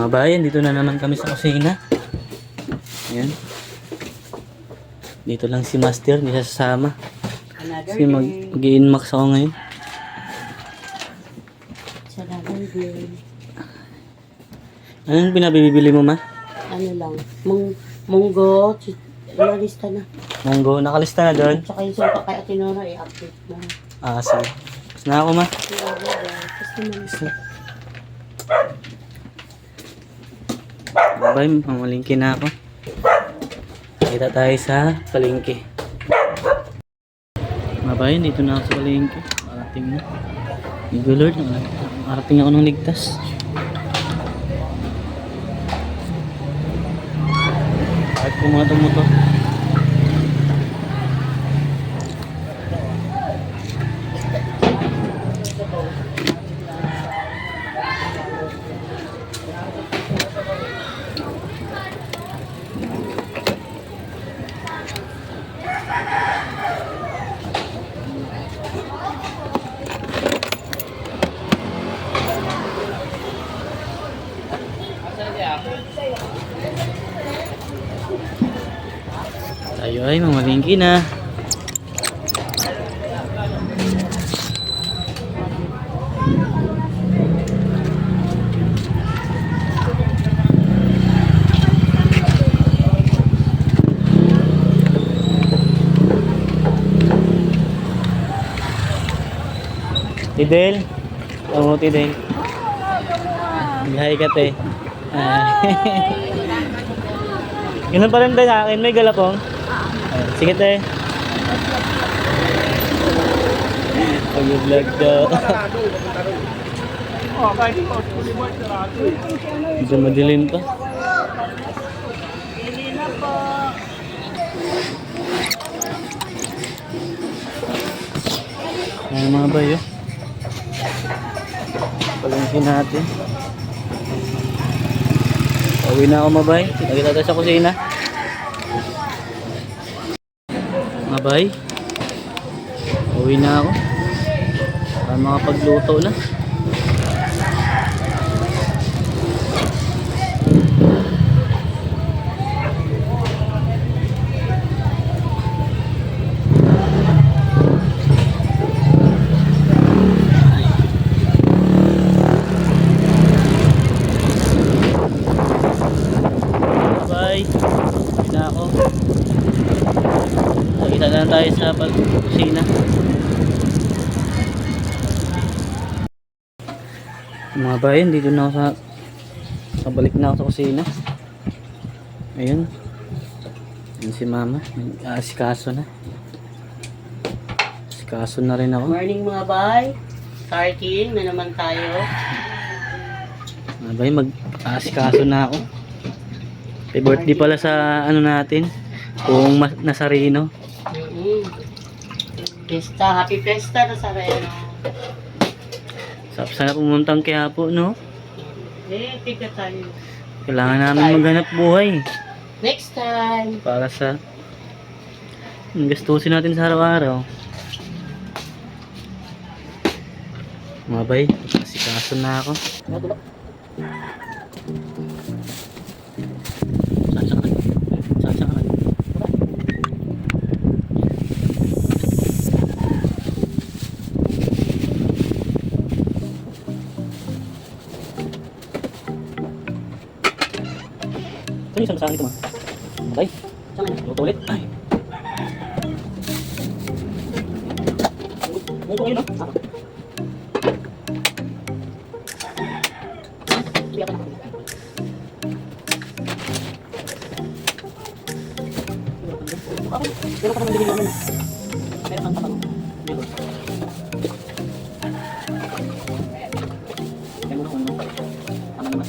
Mga bayan, dito na naman kami sa kusina. Ayan. Dito lang si Master, hindi siya sasama. Kasi mag-i-inmax ako ngayon. Anong pinabibili mo, ma? Ano lang, munggo, nakalista na. Munggo, nakalista na doon? Tsaka yung sumpa kay Atinora, i-update na. Ah, sige. Tapos na ako, ma. Bye, mamalingki na ako. Kita tayo sa palengke. Mabayan, dito na ako sa palengke. Parating na. Thank you, Lord. Parating ako ng ligtas. Bakit ko mga tumuto? Tayo ay mamalingki na. Tidel. Oo, Tidel. Hi ka, te. Ganun pa rin din akin, may galapong. Sige, te. Pag-vlog daw. Medyo madilim pa. Ayan mga bayo. Palengke natin. Pauwi na ako, mabay. Nakita tayo sa kusina. Mabay. Pauwi na ako. Para makapagluto na. Nakita na tayo sa kusina. Mga bayan, dito na ako sa pabalik na ako sa kusina. Ayun. Ayun si mama. Asikaso na. Asikaso na rin ako. Morning mga bay. Starting na naman tayo. Mga bayan, mag-asikaso na ako. Happy birthday pala sa ano natin. Kung Nasarino. Fiesta, happy fiesta na sa Reno. Sana pumuntang Quiapo, no? Tika tayo. Kailangan namin maghanap buhay. Next time. Para sa gastusin natin sa araw-araw. Mga bay, asikaso na ako. Ito yung isang sangit mo. Okay. Luto ulit. Ay. Luto yun, no? Pero pa naman din yung meron kang tapang. Kaya mo na kung ano naman.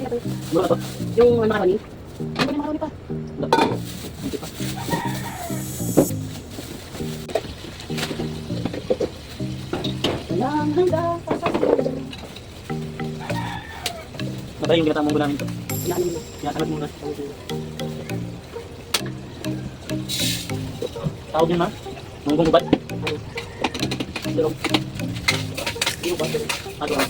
Mura na to. Yung macaroni. Yung macaroni pa. Hindi pa. Walang hangga sa sasya. Matay yung ginatang munggo namin to. Inaano mo na. Yan, salat muna. Tawag yun ma? Munggong ubat. Dalog. Hindi ubat. Ato lang.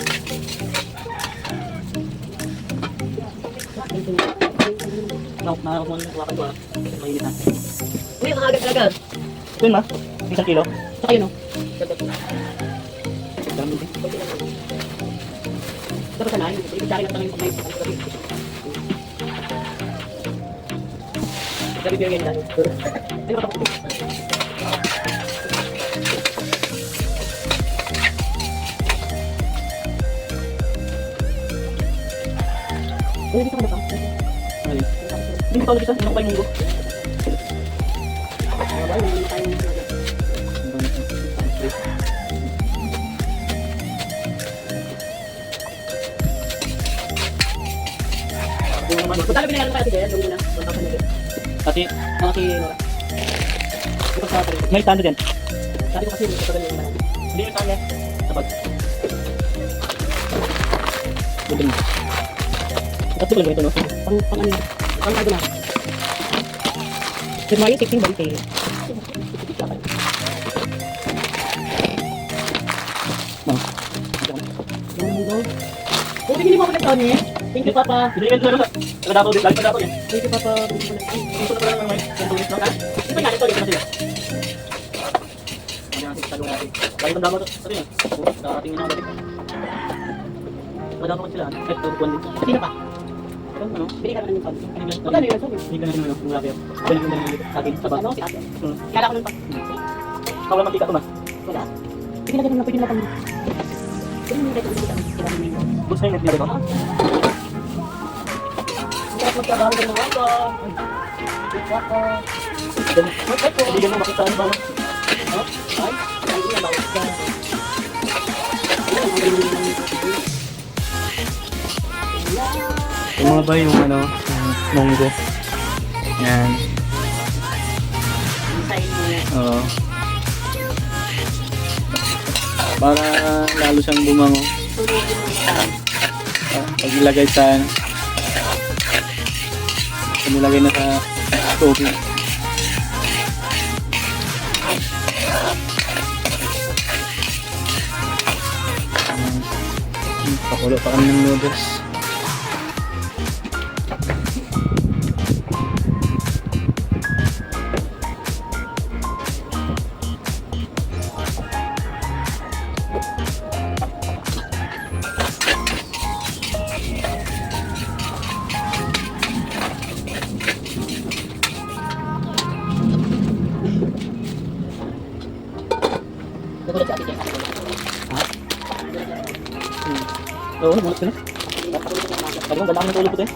Nakakakuha na kuwakan ko ah. Mainit na. Uy, ang agad-agad. Ito yun ma? Isang kilo. Saka yun o. Dami din. Tapos na, yung ibigay na tanong yung pagkain. Sabi ko yung ganyan. Ay, nakapagod. Uy, dito ka na ba? Ayun. Hindi pa ulit isa. Hindi pa yung munggo. Ay, hindi na tayo. Yung naman. Magkano binayaran ka kasi doon muna. 1,000 Kasi, Kasi, Nora. Ito sa akin. may tanda din. Sabi ko kasi, ito ganyan yung malaki. Hindi yung tanda. Dapat. Buti mo. Dapat ba ganito no? Pang ano, pang cargo na. January 16, balik tayo. Oh. Oh, bigyan mo ako ng Tony. Thank you, Papa. Hindi yung tanda. Nagadapo din. Lagi pa dapo yan. Thank you, Papa. Gusto na pala naman may sandwich no? Ito pa natin to, ito na sila. Ano natin, talong natin. Lagi pa dapo to. Sabi yan. Darating na ako dati. Nagadapo sila. Eh, tutuan din. Sino pa? Ano? Bili ka naman ng Tony. Ano yun? Magkano yun, Tony? Hindi ka na rin yung labi. Balik yung dalawa sa atin. Sa Ano, bata. si ate. Kala ko nun pa. Kawala mantika to ma. Wala. Sige na ganun na, pwede na pang... Pwede mo na ito, Gusto yung nagpili ko? Sarap magtrabaho ng mga ito. Papa. Hindi mo makita ang bawang. Ay, hindi na bawat ka. Yung mga ba yung ano, munggo. Yan. Design mo na. Oo. Para lalo siyang bumango. Pag ilagay sa nilagay na sa tubig. Pakulo pa kami ng noodles. Nagulat si ate Jen. Oo, namulat ka na. Sabi mo, ganda kami natulog ko tayo.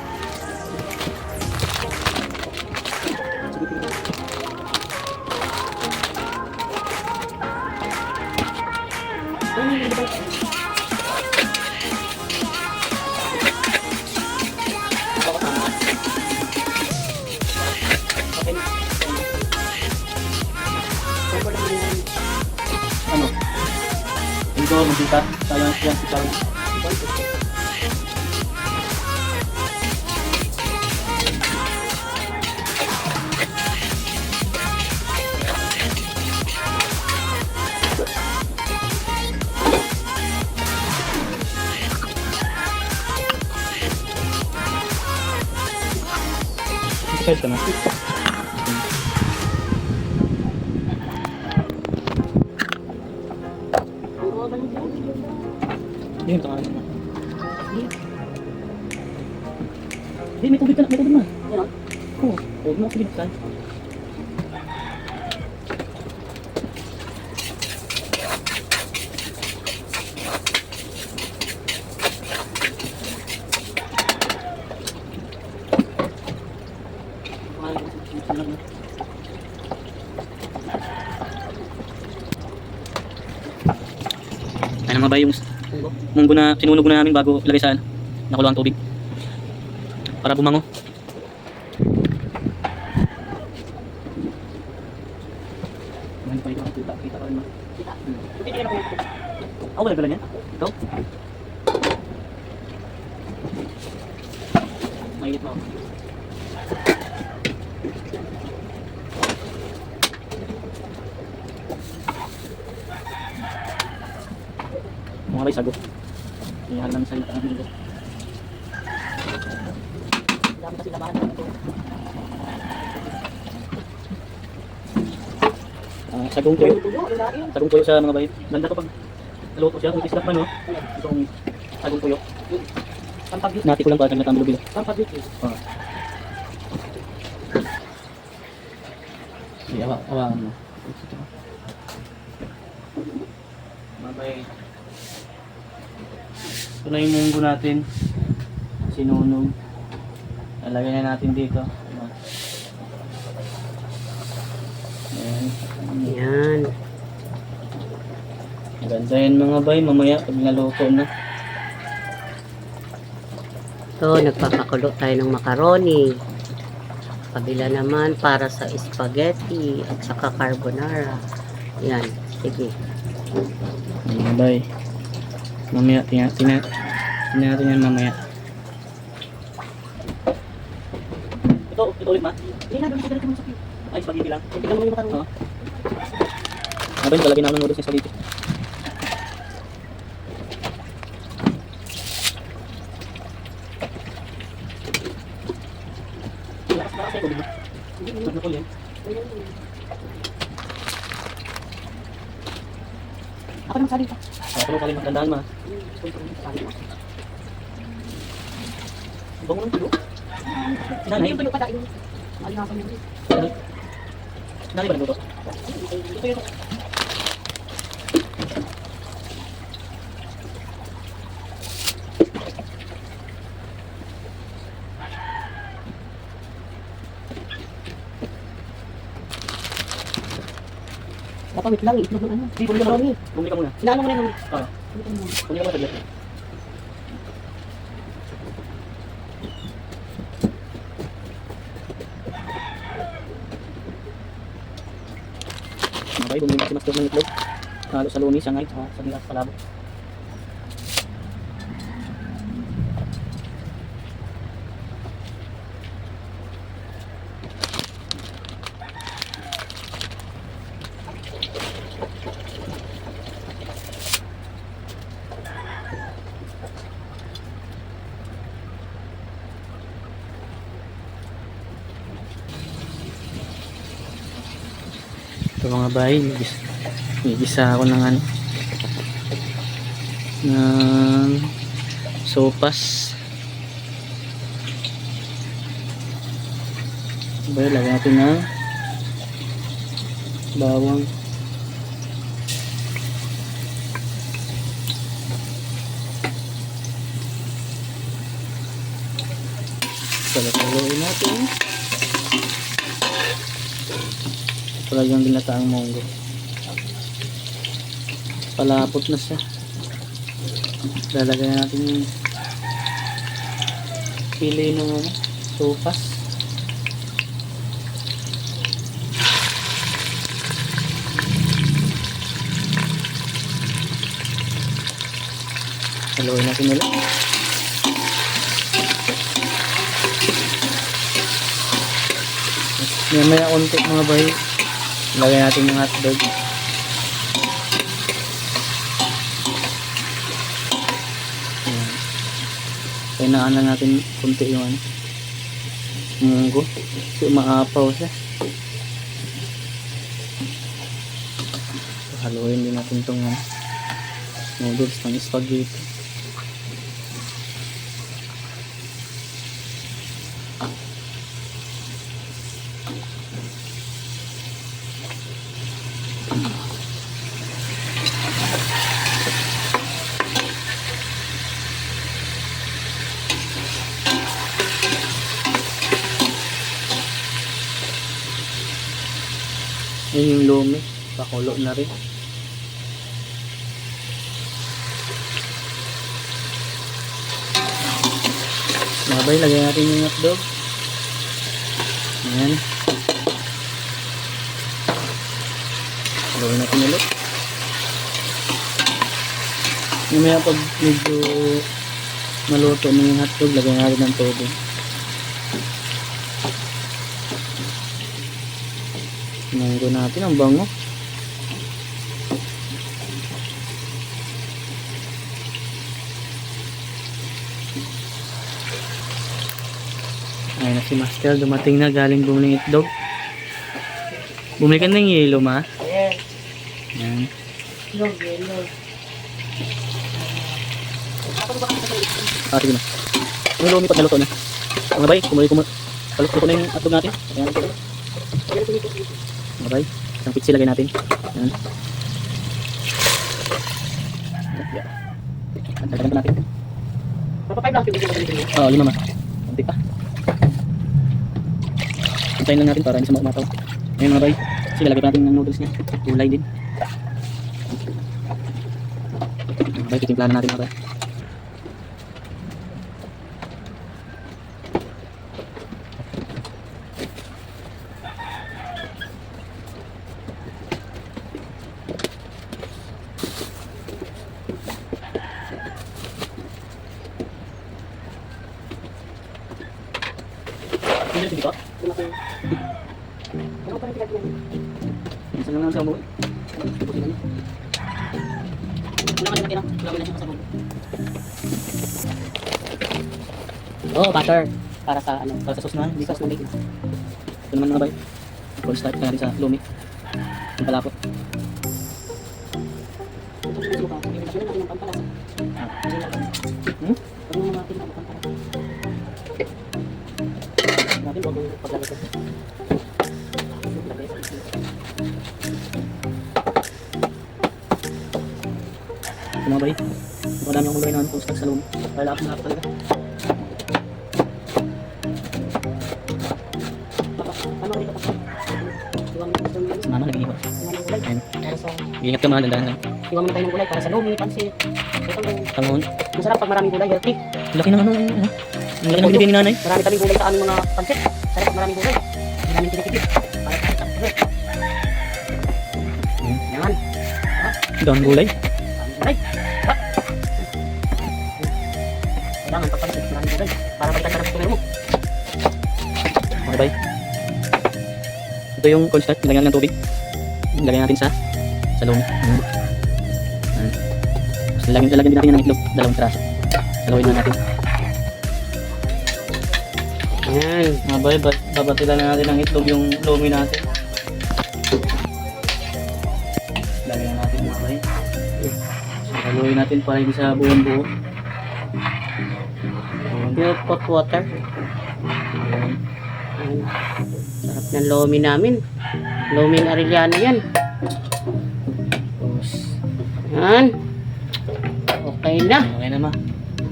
Ano? Ito, magbita. Sayang yan si Charlie. Excited ka na? Hindi, ito ka na. Hindi, may tubig ka na. May tubig na. Ano? Oo, huwag mo ako binuksan. Ano mga ba yung munggo na sinunog na namin bago ilagay sa nakuluang tubig. Para bumango. Yan pa ito. Kita pa rin ma. Kita. Hindi ka na po. Ako wala yan? Ito? Mainit mo. Mga bay, sago. Kaya lang sa itang dito. Dami kasi labahan na ito. Sagong tuyo. Tuyo, ang lain. Sagong tuyo sa mga bay. Ganda to pag naluto siya. May isla pa no? Ito kong sagong tuyo. Pampagit. Nati ko lang pa sa natang bilog. Pampagit. Awa mo. Mga bay. Ito na yung munggo natin. Sinunog. Lalagyan na natin dito. Ayan. Yan. Maganda yan mga bay. Mamaya pag naluto na. Ito, nagpapakulo tayo ng macaroni. Kabila naman para sa spaghetti at saka carbonara. Yan, sige. Mga bay. Mamaya, tingnan natin yan mamaya. Ito ulit ma? Hindi na, doon sa mo sa Ay, spaghetti lang. Tignan mo yung macaroni. Oo. Abay, lalagyan na ako ng noodles ng spaghetti. Lakas ko, di ba? Ano ko yan? Ako naman sabi pa. Pero kali magandaan ma. Bango ng tulo? Hindi yung tuyo pa dahil. Alinasan mo. Nari ba nagluto? Ito yung Dapat wait lang, itlog ng ano. Di, bumili ka muna. Macaroni. Bumili ka muna. Inaano mo na yung Oo. Bumili ka muna saglit. Okay, bumili na si Master ng itlog. Halo sa luni, sangay, sa bilas, palabok. Ito mga bahay, nagisa ako ng ano, ng sopas. Bahay, lagyan natin ng bawang. Palapaluin natin. Talagang ginataang munggo. Palapot na siya. Lalagyan natin yung pili ng ano, sopas. Haluin natin ulit. Maya konti mga bahay. Lagyan natin yung hotdog. Ayan. Kainaan lang natin kunti yung ano, munggo. Kasi maapaw siya. So, haluin din natin itong noodles ng spaghetti. Yun yung lumi, pakulo na rin. Mga Sabay, lagyan natin yung hotdog. Ayan. Haluin natin ulit. Mamaya pag medyo maluto na yung hotdog, lagyan natin ng tubig. Munggo natin, ang bango. Ayun na si Master, dumating na, galing bumili ng itlog. Bumili ka ng yelo, ma? Yes. Ayan. Yellow. Sige na. Yung lumi pag naluto na. Mga bay, paluto na yung hotdog natin. Ayan. Mga bay, isang pitsi lagay natin. Ayan. Ayan. Dagdagan pa natin. Oo, 5 ma. Kunti pa. Hintayin lang natin para hindi sa mataw. Ayan mga bay, sige lagay pa natin ng noodles niya. Gulay din. Mga bay, titimplahan na natin mga bay. Dito? Isa lang naman sa buhay. Oh, butter. Para sa ano? Para sa sauce naman, hindi Sauce na bacon. ito naman mga bay. Full start na natin sa lumi. Yung palapot. Hmm? Ito mga bay. Makadami akong magawin naman full start sa lumi. Para lakas na talaga. Mama nag-iiba. Ayun. Ingat ka mga dandahan lang. Iwan mo na tayo ng gulay para sa lumi, pansit. Tangon. Masarap pag maraming gulay, healthy. Laki ng ano. Ang laki ng binibigay ni nanay. Marami kaming gulay sa aming mga pansit. Sarap pag maraming gulay. Maraming tinitipid. Para sa health. Yan. Dami gulay. Maraming gulay. Ha? Kailangan pag pansit, maraming gulay. Para balikan ka ng tumero mo. Okay bay. Ito yung cornstarch. Nilagyan ng tubig. Lagyan natin sa lumi. Lagyan din natin ng itlog. 2 traso. Haluin na natin. Ayan. Mga bay, babatilan na natin ng itlog yung lumi natin. Lagyan natin mga bay. Haluin natin para hindi sa buong-buo. Milk hot water. Ayan. Ayan. Sarap ng lomi namin. Loming Arellano yan. Tapos, Yan. Okay na. okay na ma.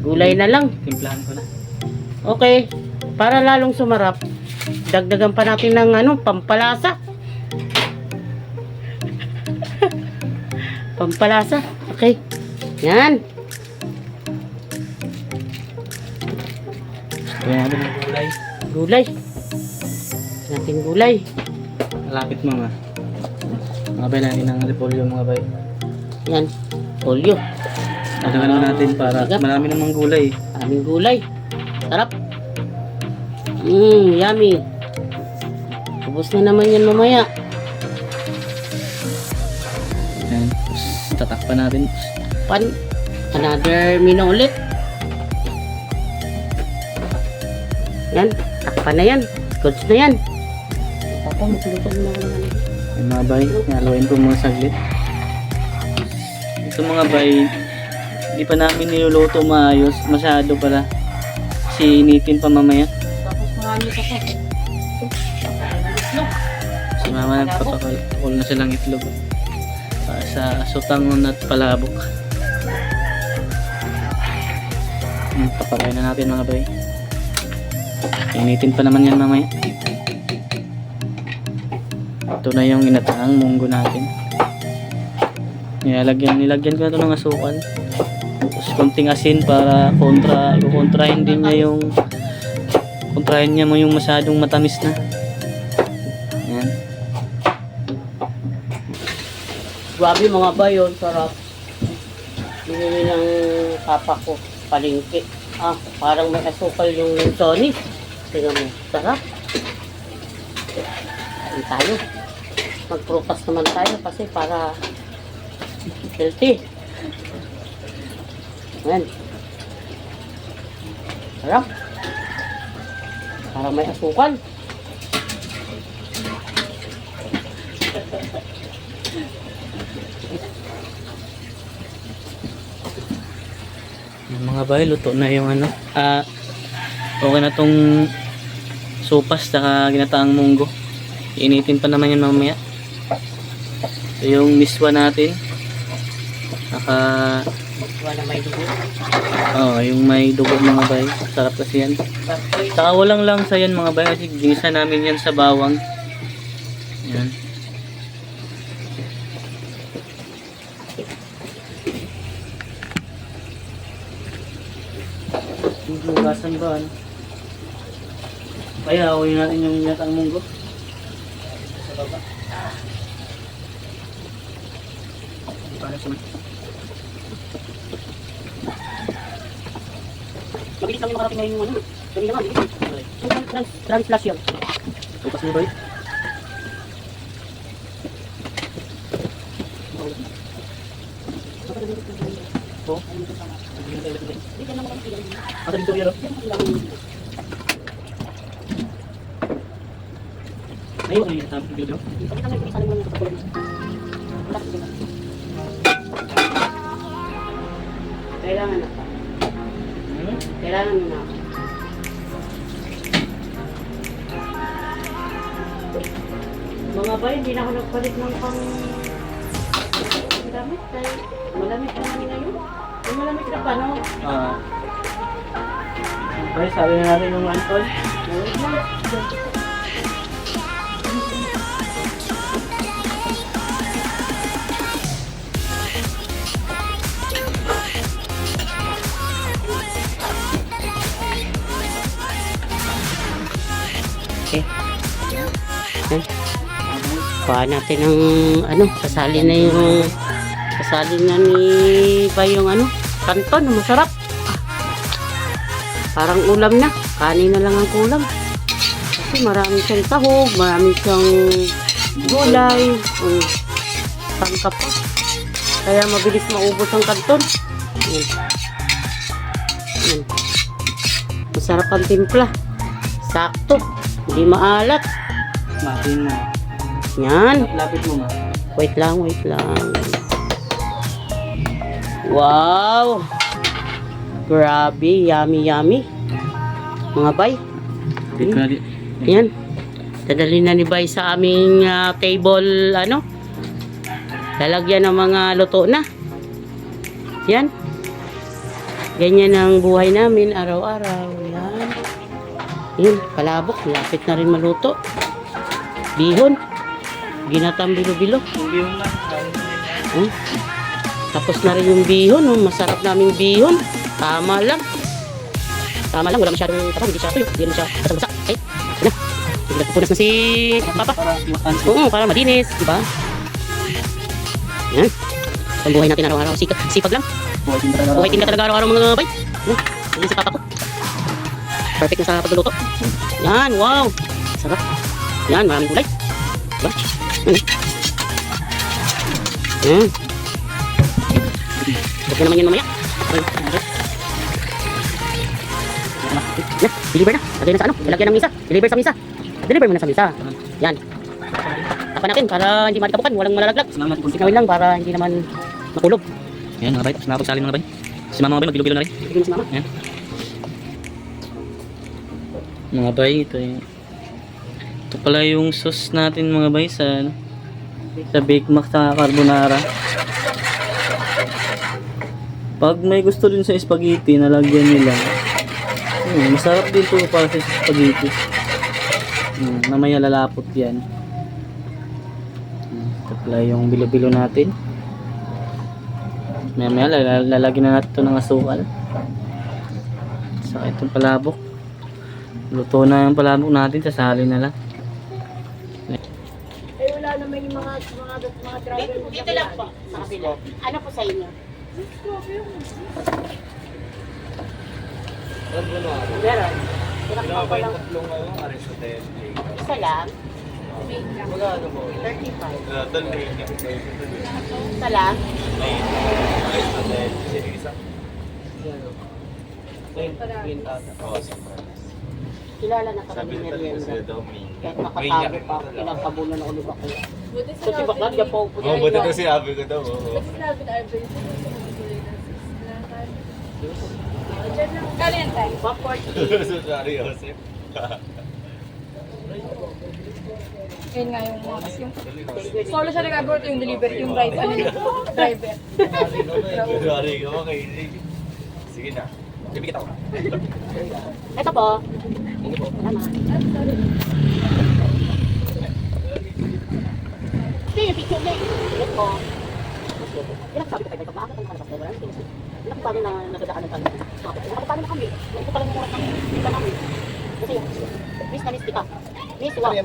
Gulay na lang. Timplahan ko na. Okay. Para lalong sumarap, dagdagan pa natin ng ano, pampalasa. Pampalasa. Okay. Yan. Lagyan natin ng gulay. Gulay. Nating gulay. Malapit mga. Mga bay natin ng repolyo mga bay. Yan. Polyo. Dagdagan naman natin para marami namang gulay. Aming gulay. Sarap. Yummy. Ubus na naman yan mamaya. Ayan. Tapos tatakpan natin. Another mino ulit. Yan. Takpan na yan. Goods na yan. Papa, matulutog na ako naman. Yung mga bay, haluin ko muna saglit. Ito mga bay, hindi pa namin niluluto maayos. Masyado pala. Initin pa mamaya. Tapos marami ka pa. Si mama nagpapakul na silang itlog. Sa sutangon at palabok. Papakain na natin mga bay. Initin pa naman yan mamaya. Ito na yung inataang munggo natin. Nilagyan ko na ito ng asukal. Tapos konting asin para kontrahin din niya yung kontrahin niya mo yung masyadong matamis na. Yan. Grabe mga bayon, sarap. Binili ng papa ko, palengke. Parang may asukal yung Sony. Tingnan mo, sarap. Kain tayo. Magprutas naman tayo kasi para healthy. Ayan. Sarap. Parang may asukal. Yung mga bay, luto na yung ano. Okay na tong sopas saka ginataang munggo. Iinitin pa naman yan mamaya. So, yung miswa natin. Wala may dugo. Yung may dugo mga bay. Sarap kasi yan. Saka walang lang sa yan mga bay kasi ginisa namin yan sa bawang. Yan. Hugasan ba ano? Kaya awin natin yung ginataang munggo. Sa baba. Para sa Mabilis lang yung makarating na yung ano. Dali naman, bilis. Translation. Bukas mo ba yun? Po? Ada dito yun? Ayaw kayo yung tapos video? Kailangan na pa. Kailangan na. Mga bay, hindi na ako nagpalit ng damit dahil malamig na namin ngayon. Yung malamig na pa, no? Okay, sabi na natin yung antol. Malamig na. Okay. Kuha natin ng ano, kasali na ni ba yung ano, kanton, masarap. Parang ulam na, kanin na lang ang kulang. Kasi marami siyang tahog, marami siyang gulay, tangkap pa. Kaya mabilis maubos ang kanton. Yan. Yan. Masarap ang timpla. Sakto, hindi maalat. Matin mo. Yan. Lapit mo ma. Wait lang. Wow! Grabe, yummy. Mga bay. Yan. Dadali na ni bay sa aming table, ano? Lalagyan ng mga luto na. Yan. Ganyan ang buhay namin araw-araw. Yan. Yan, palabok. Lapit na rin maluto. Bihon. Ginatang bilo-bilo. Yung lang. Tapos na rin yung bihon. Masarap naming bihon. Tama lang. Wala masyadong tapos. Hindi siya tuyo. Hindi rin siya basa-basa. Ay, na. Nagpupunas na si Papa. Oo, para malinis. Diba? Yan. Ang buhay natin araw-araw. Sipag lang. Buhay din ka talaga araw-araw mga bay. Yan si Papa ko. Perfect na sa pagluluto. Yan, wow. Sarap. Yan, maraming gulay. Diba? Yan. Huwag naman yan mamaya. Deliver na. Lagay na sa ano. Lalagyan ng misa. Deliver sa misa. Deliver mo na sa misa. Yan. Tapan natin para hindi matikabukan. Walang malalaglag. Sinawin lang para hindi naman makulog. Yan mga bay. Tapos nakapagsalin mga bay. Si mama mga bay magbilo-bilo na rin. Bigyan si mama. Yan. Mga bay, ito pala yung sauce natin mga bay sa Bake Mac sa carbonara. Pag may gusto din sa spaghetti, nalagyan nila. Masarap din ito para sa spaghetti. Namaya lalapot yan. Ito pala yung bilo-bilo natin. Maya lalagyan na natin ito ng asukal. Saka itong palabok. Luto na yung palabok natin, sasali na lang. Eh, wala naman yung mga driver. Dito lang po, sa kapila. Ano po sa inyo? Meron. Pinakita ko lang. Isa lang. 35. Isa lang. Kilala na kami ni Merienda. Kahit nakatago pa ako, pinagkabulan na ulit ako. So si Baklan, diyan po ako. Oo, buti na sinabi ko daw. Sinabi na Arvin, ito sa mga tuloy ng sislakan. Diyan lang. Kalian tayo. 140. Sorry, Joseph. Yun nga yung mga kasi yung solo siya nag-abort yung delivery, yung ride, ano yung driver. Sorry, okay. Sige na. Bibigit ako. Ito po. Salamat. Sige, yung picture niya. Ito po. Yan ang sabi ko kayo, maaga tayo nakalabas na wala. Nakapagano na nasadaan ng tanong. Nakapagano na kami. Ito pala yung oras ng kita namin. Kasi yung Miss na Miss kita. Miss Wang.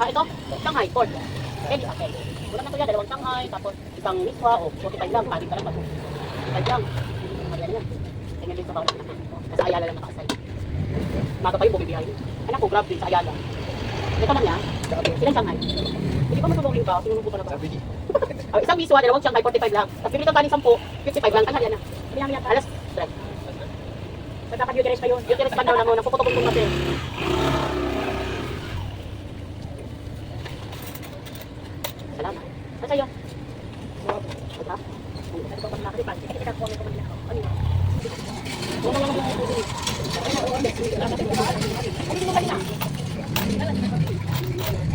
Ito, Shanghai, Ford. Eli, okay. Ulam na to yan, dalawang Shanghai, tapos isang Miss Wang, o 45 lang, kanin ka lang. 45 lang. Ayan yan. Tingnan din sa bawat natin. Sa Ayala lang nakasay. Maga pa yung bumibiyahe. Anak ko, grab din sa Ayala. Ito lang yan. Ilang Shanghai? Hindi ba matulungin ka? Sinulong ko pa na ba? Isang Miss Wang, dalawang Shanghai, 45 lang. Tapos pinitang kanin 10, 55 lang. Ano yan na? Hindi namin yan. Alas, stress. Nagkaka-beauty pa yun. Beauty rest pa daw lang mo. Nagpuputok-putok kasi. Salamat. Nasa yun? Ito? Ito pa pala kasi pa. Ito po ko man. Ano yun?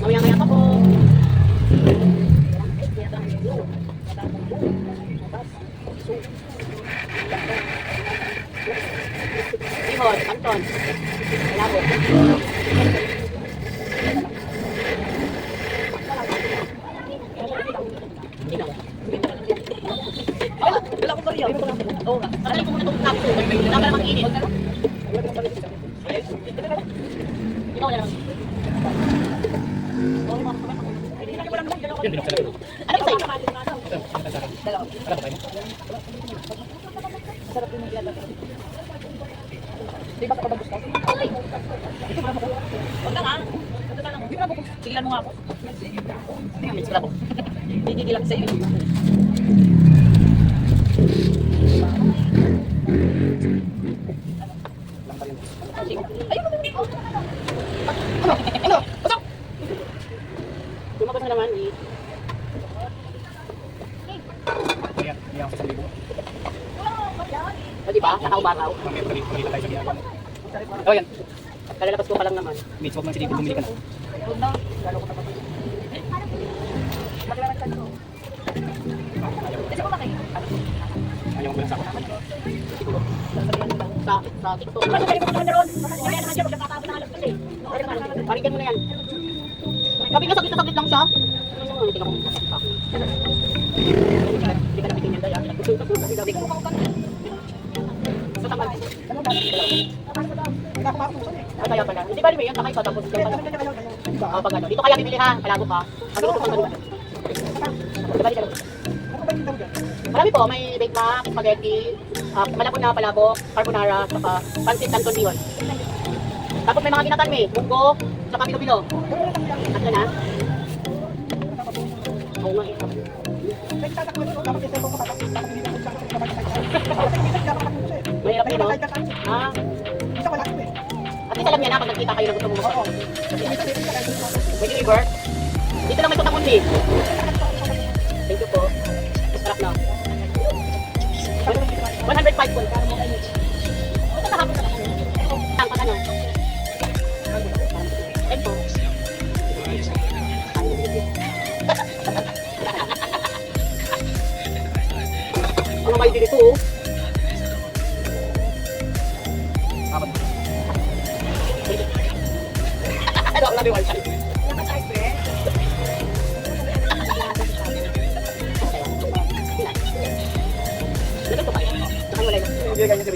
Mamaya-maya pa po. Ihon, Anton. Malabo. Wala ko pariyaw. Oo nga. Madali ko muna itong kapso. Wala ka namang init. Ikaw wala namang init. Ano ba sa'yo? Sarap yung maglalaro. Di ba kapag gusto? Okay. Ito ba ako? Huwag lang ha. Ito na lang. Di ba ako? Sigilan mo nga ako. Hindi nga, miss ko. Hindi lang sa'yo. Ano? Pasok! Lumabas na naman eh. O diba? Nakaubaraw. O yan. Kalalabas ko pa lang naman. Mitch, huwag man sinipin, bumili ka na. Huwag na. Lalo ko tapos. Ayaw mo lang sa akin. Sa TikTok. Parigan mo na yan. Sabi nga saglit lang siya. Hindi ka napitin yan daya. Sa tamal. Kaya pala. Hindi ba rin yun? Takay pa tapos. Pag ano. Dito kaya bibili ha. Palago ka. Sabi ko sa kanila. Marami po, may Big Mac, spaghetti, malabon na palabok, carbonara, saka pancit canton bihon. Tapos may mga ginatan may, munggo, saka bilo-bilo. At na? Oo nga eh. Mahirap yun, no? Ah. At least alam niya na pag nagkita kayo na gusto mo mo. May deliver. Dito lang may tutamun eh. Thank you po. Sarap na. 105 po. Ito sa hapon na lang. Ang pag ano. Thank you. Ano kayo dito oh? Ano ang nabiwal siya? Hindi ganyan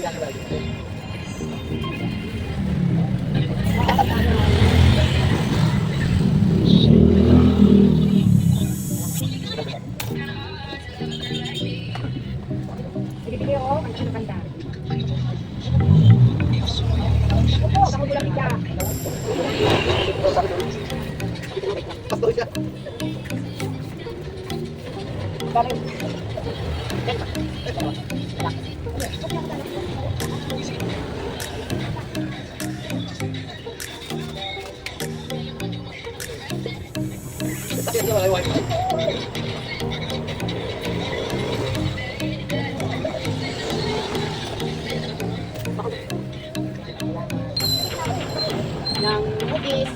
Ng cookies.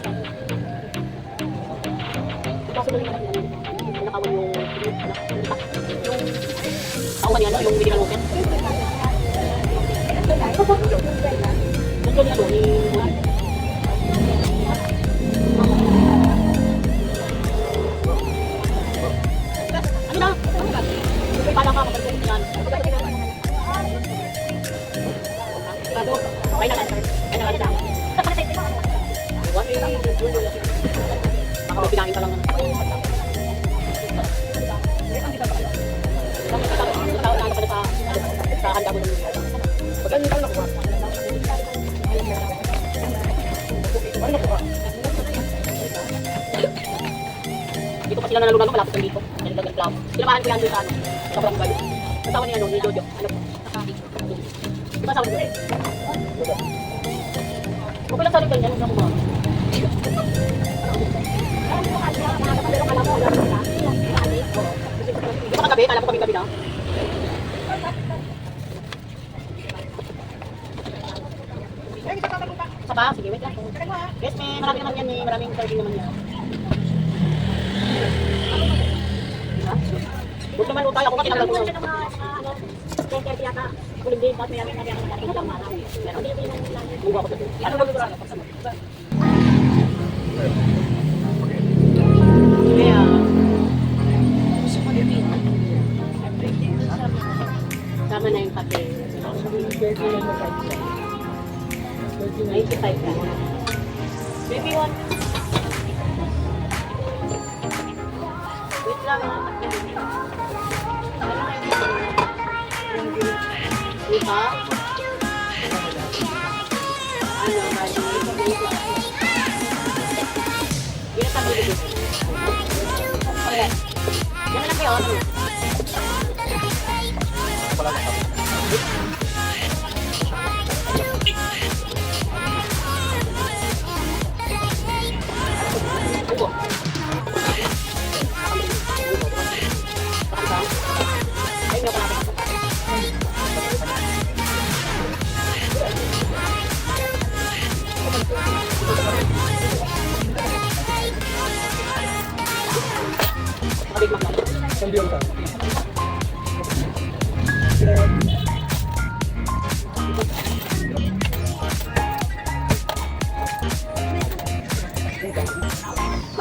Kaso lang yung nakawan yung tauhan yan, yung medical open. Nandiyan yan, yung ano na? May pala ka, magandang yan. Okay na lang, sir. Okay na lang. Baka may pinain ka lang. Sa handa mo ng dito pa sila na nalugan ko, malapit ng dito. Nalaglag lang. Sinamahan ko yan doon sa ano. Sa barangay. Kasama niya ni Jojo. Ano po? Di ba sa akin? Okay lang sa akin ganyan. Huwag na di ba kagabi? Kala ko kami gabi na. Isa pa? Sige, wait lang. Yes, may marami naman yan. May maraming serving naman yan. Huwag naman utay. Ako kasi naglag mo. Kuling din. Tapos may namin namin namin namin namin. Buwa ko sa ito. Ano ba ito? Kaya tama na yung kape. 95 ka. Baby one. Wait lang. Diba? Ano, bali? Yan ang sabi dito. Okay. Yan na lang kayo. Upo. Ay, may pala.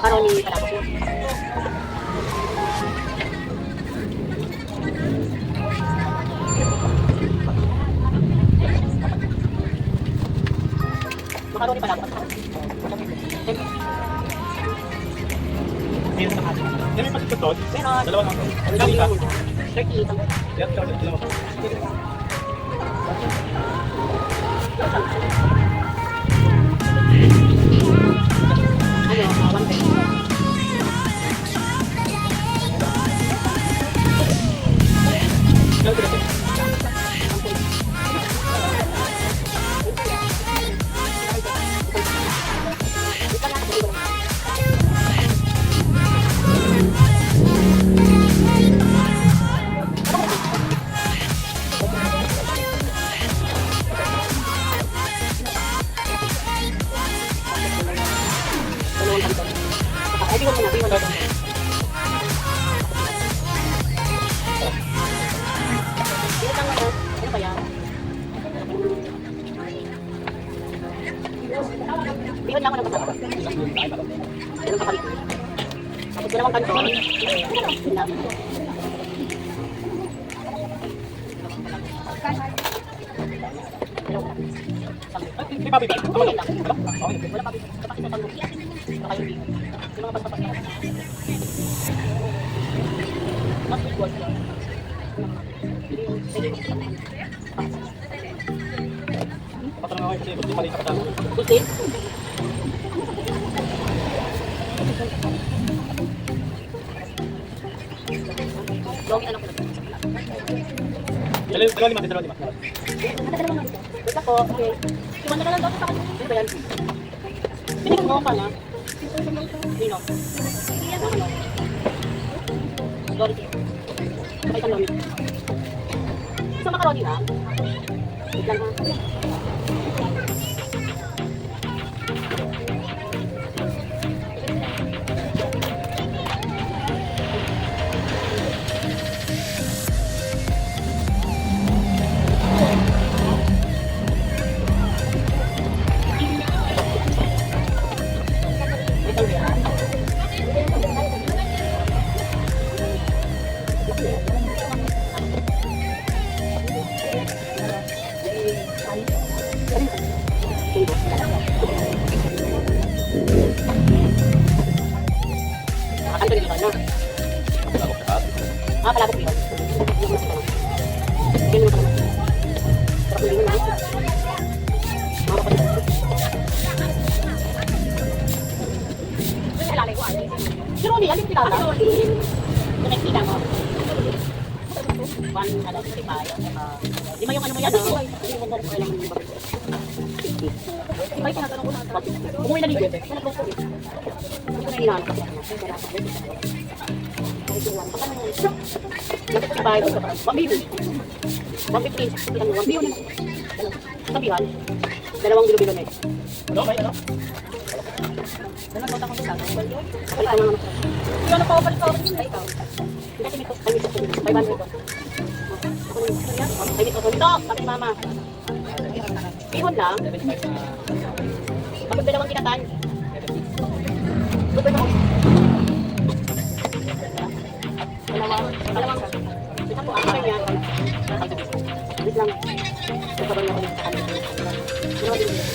Macaroni pala ko. Macaroni pala ko. Yan may pagkakot. Meron. Dalawa lang. 30. Yan, dalawa. Ano, 1 peso. Bihon lang ako ng kasama. Ganun ka kami. Tapos dalawang kanto. May papi ba? Okay lang. Wala papi. Kapag sa tanong. Baka yung bihon. Yung mga pasapas niya. Mas equal. Patang ako kasi gusto pa rin sa kasama. Puti. Logi anak ko na. Dalawa lima, dalawa lima. Wait ako, okay. Iwan na lang daw sa kanya. Ano ba yan? Pinig mo ka na. Sino? Lori. Sabay isang lori. Isang makaroni na. Wait lang ha. Ano dito na? Palabok dito. Ganun ka naman. Sarap na yun na. Mga kapatid. Nalalay ko ay. Si Ronnie, alin kilala? Si Ronnie. Ito nakikita mo. One, ano, si Payo. Lima yung ano mo yan. Hindi mo kung kailangan yung babay. Ay, tinatanong ko na. Umuwi na dito. Ano ko po? Hindi ko na hinahanap kasi ano. Lapit sa bahay. 150. 150. 1 billion na. Sabihan. 2 bilo-bilo na eh. Ano, may ano? Balik ka naman. Ano pa balik ako sa ikaw? Kasi dito. Ay, dito. 500 to. Ay, dito. Dito. Sabi ni mama. Pihon lang. Kapag dalawang kinatan. Dalawa. Ito po ang kanya. Wait lang. Nagkabang na ulit sa kanya. Ginawa din dito.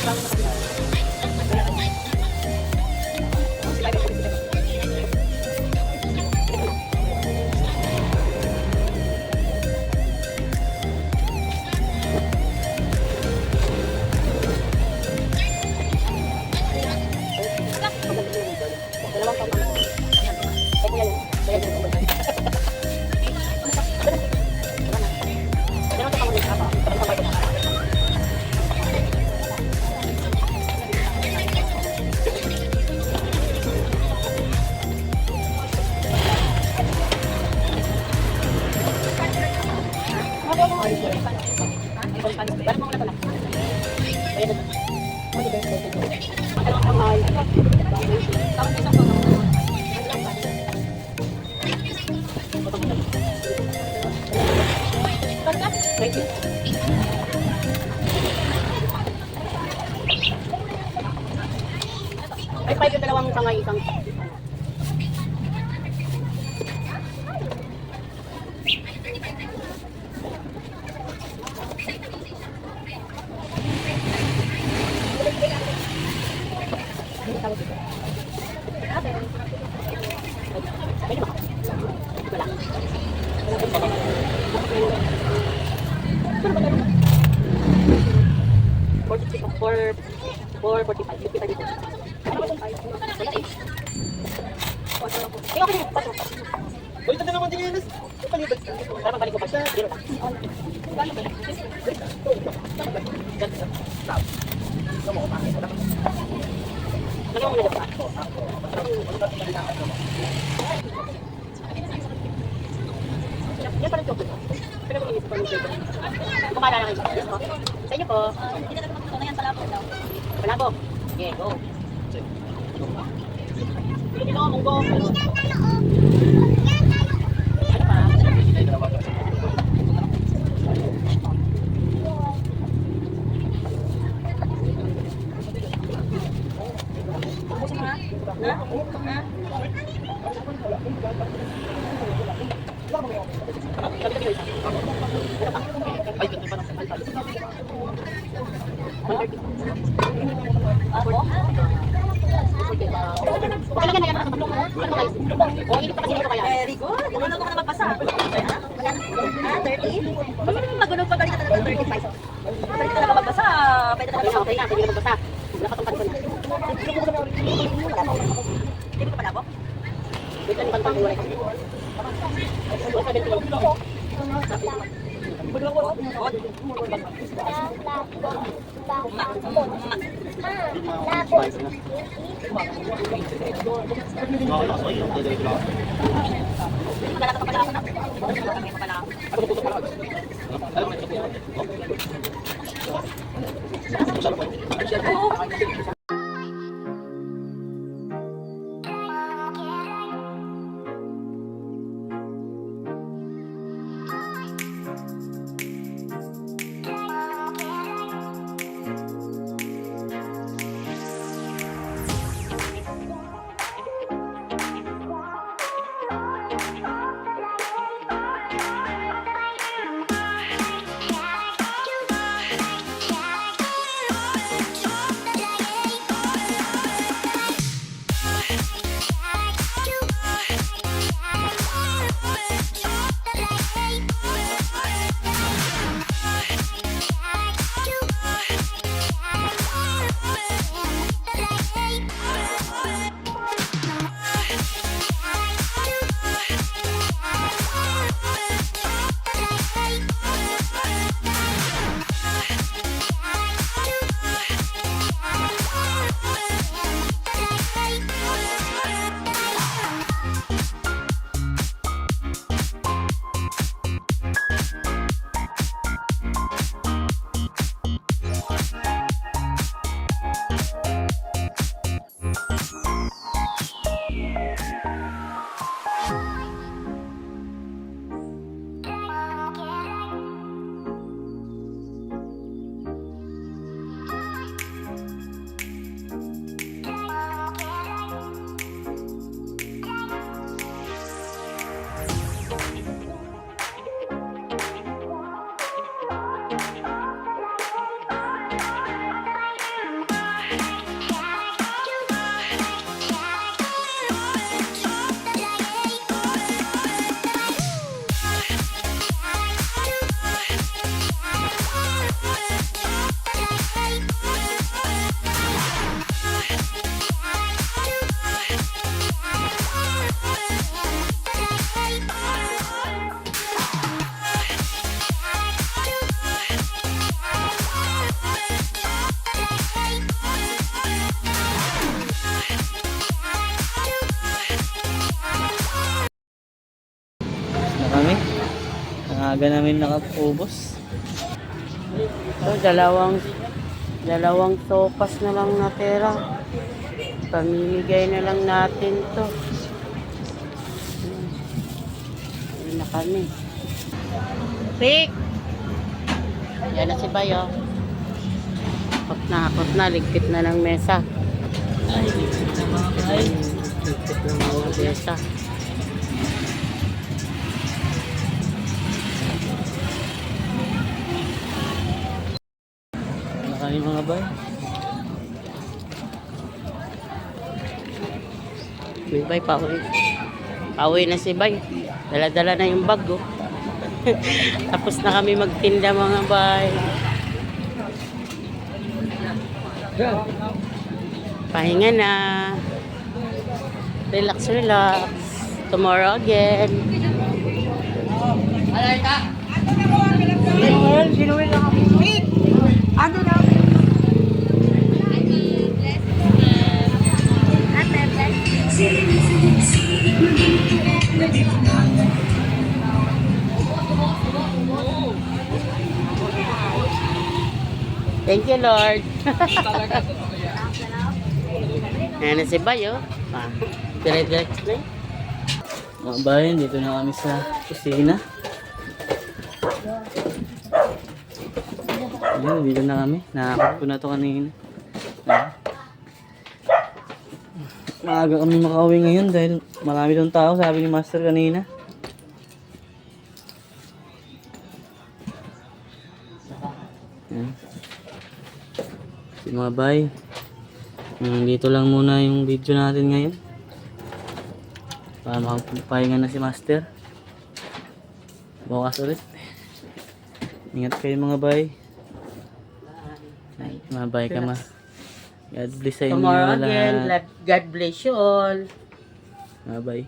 Ay, 5 yung dalawang sangay isang. Four 45. 55 dito. Ano ba itong 5? Wala eh. Tingnan ko din. Pasok. Uy, ito na naman din yan. Palibad ka. Para magbalik ko pa siya. Zero lang. Lagyan mo muna dyan. Yan pala chocolate. Pero kung inisip ko yung chocolate. Kumala lang kayo. Yes po. Sa inyo po. Palabok. Yeah, go. Pili mo, munggo. Ano pa? Very good. Gumulog ko na magpasa. 30? Bakit naman magunog pa balik ka talaga ng 35? Balik ka na magbasa. pwede na okay na, pwede na magbasa. Wala pa tong panpan. Hindi ko pala po. Dito yung panpan ko. Na kami. Ang aga namin nakapubos. So, dalawang sopas na lang natira. Pamimigay na lang natin to. Ayun na kami. Rick! Yan na si Bayo. Hakot na, ligpit na ng mesa. Ay, ligpit na mga bay. Ligpit na mga mesa. Na kami mga bay. May Bay, pauwi. Pauwi na si Bay. Dala-dala na yung bag, oh. Tapos na kami magtinda, mga Bay. Pahinga na. Relax, relax. Tomorrow again. Thank you, Lord. Ayan na si Bayo. Diretso na. Mga bay, dito na kami sa kusina. Ayan, dito na kami. Nakakot ko na to kanina. Ayan. Maaga kami makauwi ngayon dahil marami doon tao, sabi ni Master kanina. Ayan. Si mga bay. Dito lang muna yung video natin ngayon. Para makapagpahinga na si Master. Bukas ulit. Ingat kayo mga bay. Bye. Mabay ka ma. God bless sa inyo Tomorrow again. lahat. God bless you all. Mabay.